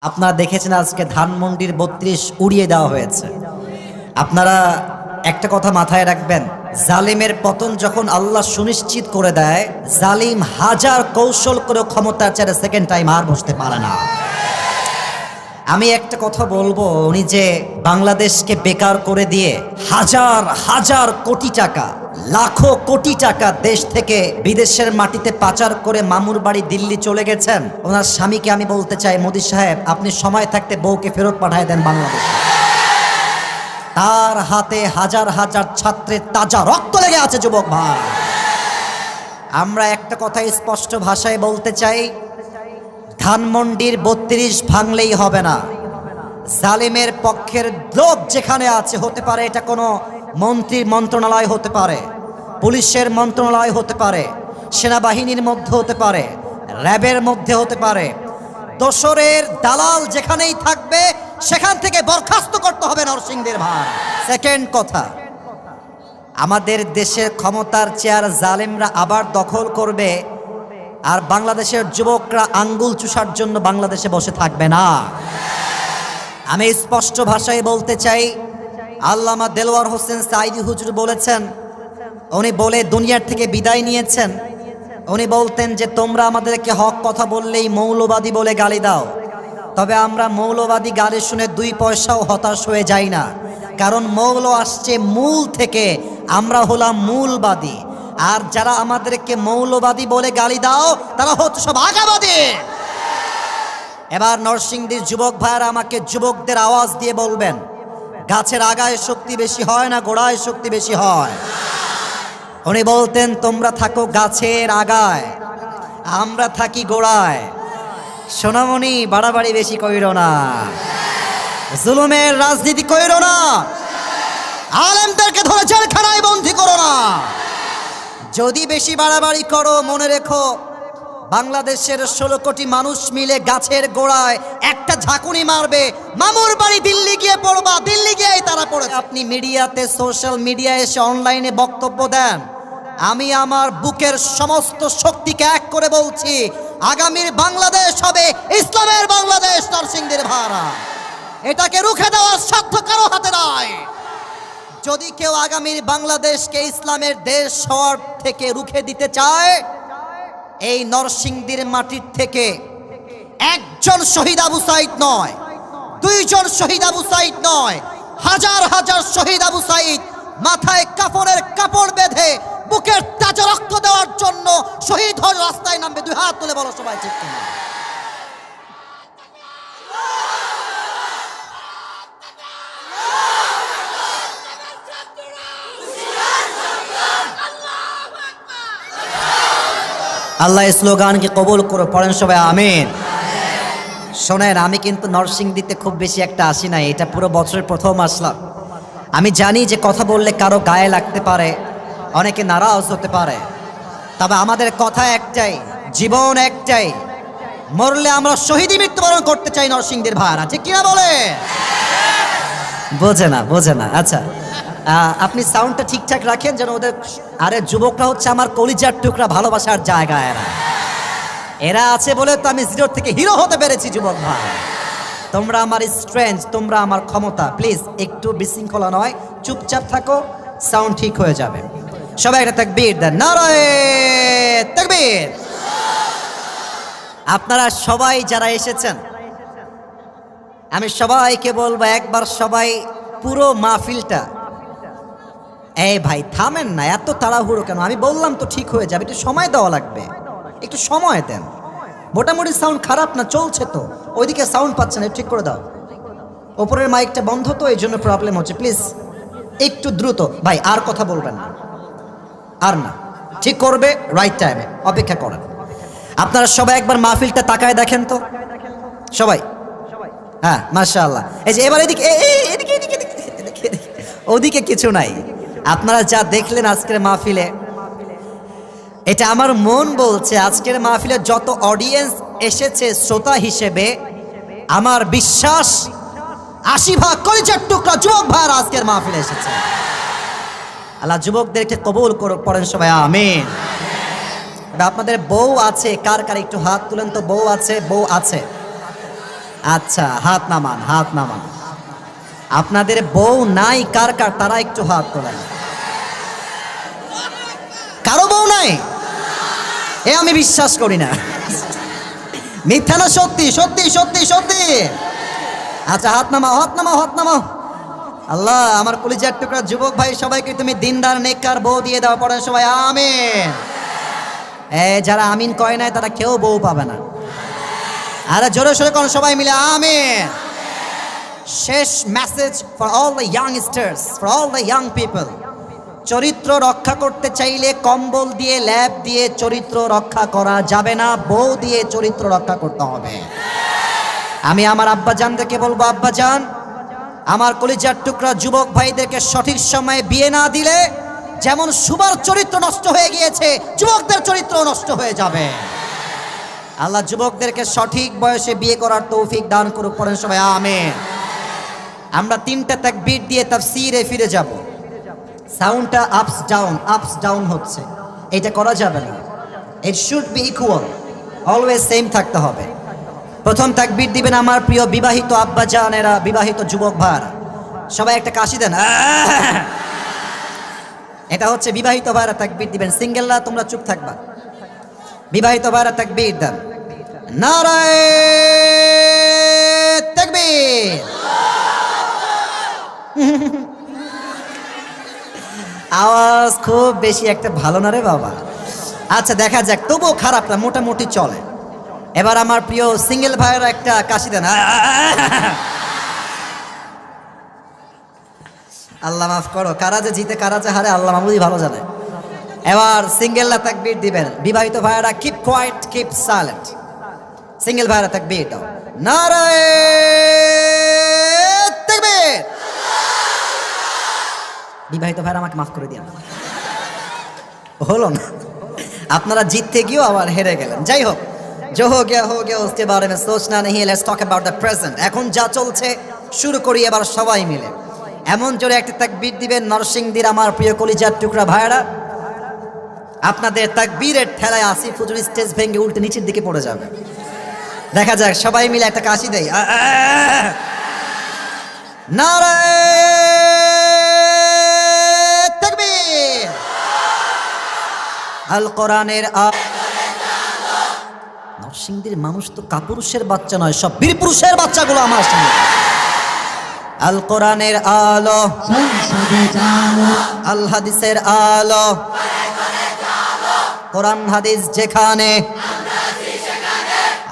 আপনারা দেখেছেন আজকে ধানমন্ডির ৩২ উড়িয়ে দেওয়া হয়েছে। আপনারা একটা কথা মাথায় রাখবেন, জালিমের পতন যখন আল্লাহ সুনিশ্চিত করে দেয়, জালিম হাজার কৌশল করে ক্ষমতার চেয়ারে সেকেন্ড টাইম আর বসতে পারে না। আমি একটা কথা বলবো, উনি যে বাংলাদেশকে বেকার করে দিয়ে হাজার হাজার কোটি টাকা, লাখো কোটি টাকা দেশ থেকে বিদেশের মাটিতে পাচার করে মামুর বাড়ি দিল্লি চলে গেছেন, ওনার স্বামীকে আমি বলতে চাই, মোদি সাহেব আপনি সময় থাকতে বউকে ফেরত পাঠায় দেন বাংলাদেশে। তার হাতে হাজার হাজার ছাত্রের তাজা রক্ত লেগে আছে যুবক ভাই। আমরা একটা কথা স্পষ্ট ভাষায় বলতে চাই, ধানমন্ডির ৩২ ভাঙলেই হবে না। জালিমের পক্ষের লোক যেখানে আছে, হতে পারে এটা কোনো মন্ত্রীর মন্ত্রণালয় হতে পারে, পুলিশের মন্ত্রণালয় হতে পারে, সেনাবাহিনীর মধ্যে হতে পারে, র্যাবের মধ্যে হতে পারে, দোসরের দালাল যেখানেই থাকবে সেখান থেকে বরখাস্ত করতে হবে নরসিংদীর ভাই। সেকেন্ড কথা, আমাদের দেশের ক্ষমতার চেয়ার জালিমরা আবার দখল করবে, আর বাংলাদেশের যুবকরা আঙ্গুল চুষার জন্য বাংলাদেশে বসে থাকবে না। আমি স্পষ্ট ভাষায় বলতে চাই, আল্লামা দেলোয়ার হোসেন সাঈদী হুজুর বলেছেন, উনি বলে দুনিয়ার থেকে বিদায় নিয়েছেন, উনি বলতেন যে তোমরা আমাদেরকে হক কথা বললেই মৌলবাদী বলে গালি দাও, তবে আমরা মৌলবাদী গালি শুনে 2 পয়সাও হতাশ হয়ে যাই না, কারণ মৌল আসছে মূল থেকে, আমরা হলাম মূলবাদী। আর যারা আমাদেরকে মৌলবাদী বলে গালি দাও তারা হচ্ছে সব আগাবাদী। এবার নরসিংদীর যুবক ভাইয়েরা আমাকে যুবকদের আওয়াজ দিয়ে বলবেন, গাছের আগায় শক্তি বেশি হয় না গোড়ায় শক্তি বেশি হয়? উনি বলতেন তোমরা থাকো গাছের আগায়, আমরা থাকি গোড়ায়। সোনামণি বাড়াবাড়ি বেশি কইরো না, জুলুমের রাজনীতি কইরো না, আলেমদেরকে ধরে জেলখানায় বন্দী করো না। যদি বেশি বাড়াবাড়ি করো, মনে রেখো বাংলাদেশের 16 কোটি মানুষ মিলে গাছের গোড়ায় একটা ঝাঁকুনি মারবে, মামুর বাড়ি দিল্লি গিয়ে পড়বা, দিল্লি গিয়েই তারা পড়ে। আপনি মিডিয়াতে, সোশ্যাল মিডিয়ায় এসে অনলাইনে বক্তব্য দেন, আমি আমার বুকের সমস্ত শক্তিকে এক করে বলছি, আগামীর বাংলাদেশ হবে ইসলামের বাংলাদেশ নরসিংদীর ভাড়া। এটাকে রুখে দেওয়ার সাধ্য কারো হাতে নাই। যদি কেউ আগামীর বাংলাদেশকে ইসলামের দেশ হওয়ার থেকে রুখে দিতে চায়, এই নরসিংদীর মাটির থেকে একজন শহীদ আবু সাঈদ নয়, 2 জন শহীদ আবু সাঈদ নয়, হাজার হাজার শহীদ আবু সাঈদ মাথায় কাফনের কাপড় বেঁধে বুকের তাজা রক্ত দেওয়ার জন্য শহীদ হয়ে রাস্তায় নামবে। 2 হাত তুলে বলো সবাই ঠিক কিনা? আল্লাহ স্লোগানকে কবুল করে পড়েন সবাই আমিন। শোনেন, আমি কিন্তু নরসিংদীতে খুব বেশি একটা আসি নাই, এটা পুরো বছরের প্রথম আসলাম। আমি জানি যে কথা বললে কারো গায়ে লাগতে পারে, অনেকে নারাজ হতে পারে, তবে আমাদের কথা একটাই, জীবন একটাই, মরলে আমরা শহীদী মৃত্যুবরণ করতে চাই নরসিংদীর ভাড়া, ঠিক কিনা বলে? বোঝে না। আচ্ছা, আপনি সাউন্ডটা ঠিকঠাক রাখেন যেন ওদের। আরে যুবকরা হচ্ছে আমার কলিজার টুকরা, ভালোবাসার জায়গা। এরা আছে বলে তো আমি 0 থেকে হিরো হতে পেরেছি যুবক ভাই। তোমরা আমার স্ট্রেংথ, তোমরা আমার ক্ষমতা। প্লিজ একটু বিশৃঙ্খলা নয়, চুপচাপ থাকো, সাউন্ড ঠিক হয়ে যাবে। সবাই একটা তাকবীর দেন, নারায়ে তাকবীর। আপনারা সবাই যারা এসেছেন, আমি সবাইকে বলবো একবার সবাই পুরো মাহফিলটা, এই ভাই থামেন না, এত তাড়াহুড়ো কেন? আমি বললাম তো ঠিক হয়ে যাবে, একটু সময় দেওয়া লাগবে, একটু সময় দেন। মোটামুটি সাউন্ড খারাপ না, চলছে তো, ওইদিকে সাউন্ড পাচ্ছে না, ঠিক করে দাও। ওপরের মাইকটা বন্ধ তো, এই জন্য প্রবলেম হচ্ছে। প্লিজ একটু দ্রুত ভাই, আর কথা বলবেন না, আর না, ঠিক করবে রাইট টাইমে, অপেক্ষা করেন। আপনারা সবাই একবার মাহফিলটা তাকায় দেখেন তো সবাই। হ্যাঁ মাশাআল্লাহ। এই যে এবার এদিকে, ওদিকে কিছু নাই। আপনারা যা দেখলেন আজকের মাহফিলে, এটা আমার মন বলছে, আজকের মাহফিলে যত অডিয়েন্স এসেছে শ্রোতা হিসেবে, আমার বিশ্বাস 80 ভাগ কলিজার টুকরা যুবক ভাইরা আজকের মাহফিলে এসেছে। আল্লাহ যুবকদেরকে কবুল করে পড়েন সবাই আমিন। আপনাদের বউ আছে, কার কার একটু হাত তুলেন তো। বউ আছে, বউ আছে, আচ্ছা, হাত নামান, হাত নামান। আপনাদের বউ নাই কার কার, তারা একটু হাত তোলেন। কারো বউ নাই? এ আমি বিশ্বাস করি না। মিথ্যা না সত্যি? সত্যি সত্যি সত্যি। আচ্ছা, হাত নামাও, হাত নামাও, হাত নামাও। আল্লাহ, আমার কলিজার টুকরা যুবক ভাই সবাইকে তুমি দিনদার নেককার বউ দিয়ে দাও। পড়েন সবাই আমিন। যারা আমিন কয় নাই তারা কেউ বউ পাবে না। আরে জোরে সোরে কোন সবাই মিলে আমিন। শেষ message for all the youngsters, for all the young people. চরিত্র রক্ষা করতে চাইলে কম্বল দিয়ে ল্যাপ দিয়ে চরিত্র রক্ষা করা যাবে না, বউ দিয়ে চরিত্র রক্ষা করতে হবে। আমি আমার আব্বাজানদেরকে বলবো, আব্বাজান, আমার কলিজার টুকরা যুবক ভাইদেরকে সঠিক সময়ে বিয়ে না দিলে যেমন সুবার চরিত্র নষ্ট হয়ে গিয়েছে, যুবকদের চরিত্র নষ্ট হয়ে যাবে। আল্লাহ যুবকদেরকে সঠিক বয়সে বিয়ে করার তৌফিক দান করুক। পড়েন সবাই আমিন। আমরা 3টা তাকবীর দিয়ে তাফসীরে ফিরে যাব। সাউন্ডটা আপস ডাউন হচ্ছে, এটা করা যাবে না। It should be equal, always same থাকতে হবে। প্রথম তাকবীর দিবেন আমার প্রিয় বিবাহিত আব্বাজানেরা, বিবাহিত যুবক ভাইরা, সবাই একটা কাশি দেন। এটা হচ্ছে বিবাহিত ভাইরা তাকবীর দিবেন, সিঙ্গেলরা তোমরা চুপ থাকবা। বিবাহিত ভাইরা তাকবীর দেন। নারায়ে তাকবীর। আওয়াজ খুব বেশি একটা ভালো না রে বাবা। আচ্ছা, দেখা যাক, তবুও খারাপ না, মোটামুটি চলে। এবার আমার প্রিয় সিঙ্গেল ভাইয়েরা একটা কাশি দেন। আল্লাহ মাফ করো, কারা যে জিতে কারা যে হারে আল্লাহ মাহমুদই ভালো জানে। এবার সিঙ্গেলরা তাকবীর দিবেন। বিবাহিত ভাইয়েরা keep quiet, keep silent. Single ভাইয়েরা তাকবীর দাও। নারায়ে তাকবীর। বিবাহিত ভাইরা আমাকে মাফ করে দিন, হলো না। আপনারা জিততে গিয়েও আবার হেরে গেলেন। যাই হোক, जो हो गया उसके बारे में सोचना नहीं है। Let's talk about the present. এখন যা চলছে শুরু করি এবার সবাই মিলে। এমন জোরে একটা তাকবীর দিবেন নরসিংদীর আমার প্রিয় কলিজার টুকরা ভাইরা, আপনাদের তাকবীরের ঠেলায় আসিফ হুজুর স্টেজ ভেঙে উল্টে নিচের দিকে পড়ে যাবে। দেখা যাক, সবাই মিলে একটা কাশি দেই। নারায়ে তাকবীর। আল কোরআনের নরসিংদীর মানুষ তো কাপুরুষের বাচ্চা নয়, সব বীর পুরুষের বাচ্চাগুলো আমার সামনে। আল কোরআনের আলো, আল হাদিসের আলো, কোরআন হাদিস যেখানে,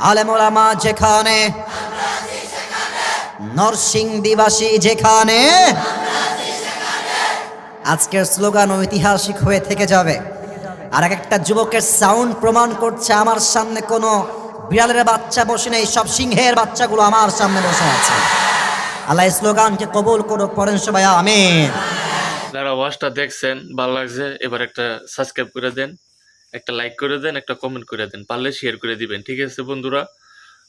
আলেম ওলামা যেখানে, নরসিংদীবাসী যেখানে। আজকের স্লোগান ঐতিহাসিক হয়ে থেকে যাবে। আর একটা যুবকের সাউন্ড প্রমাণ করছে আমার সামনে কোনো বিড়ালের বাচ্চা বসে নেই, সব সিংহের বাচ্চাগুলো আমার সামনে বসে আছে। আল্লাহ স্লোগানকে কবুল করুক। পড়েন সবাই আমিন। যারা ওয়াজটা দেখছেন ভালো লাগছে, এবার একটা সাবস্ক্রাইব করে দেন, একটা লাইক করে দেন, একটা কমেন্ট করে দেন, পারলে শেয়ার করে দিবেন। ঠিক আছে বন্ধুরা?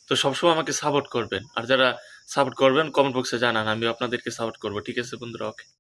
তো সবসময় আমাকে সাপোর্ট করবেন, আর যারা সাপোর্ট করবেন কমেন্ট বক্সে জানান, আমি আপনাদেরকে সাপোর্ট করবো। ঠিক আছে বন্ধুরা? ওকে।